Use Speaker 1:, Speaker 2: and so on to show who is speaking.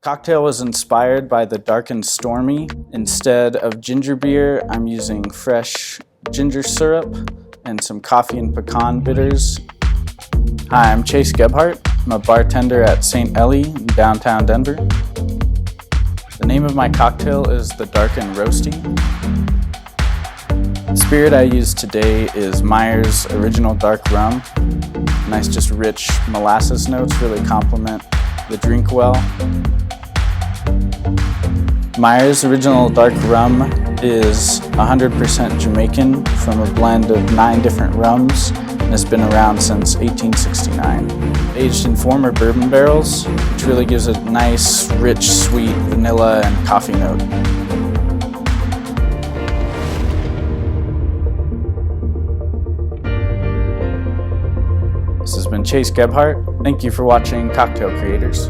Speaker 1: Cocktail was inspired by the dark and stormy. Instead of ginger beer, I'm using fresh ginger syrup and some coffee and pecan bitters. Hi, I'm Chase Gebhart. I'm a bartender at St. Ellie in downtown Denver. The name of my cocktail is the Dark and Roasty. The spirit I use today is Myers Original Dark Rum. Nice, just rich molasses notes really complement the drink well. Myers Original Dark Rum is 100% Jamaican from a blend of 9 different rums and has been around since 1869. Aged in former bourbon barrels, which really gives a nice, rich, sweet vanilla and coffee note. This has been Chase Gebhart. Thank you for watching Cocktail Creators.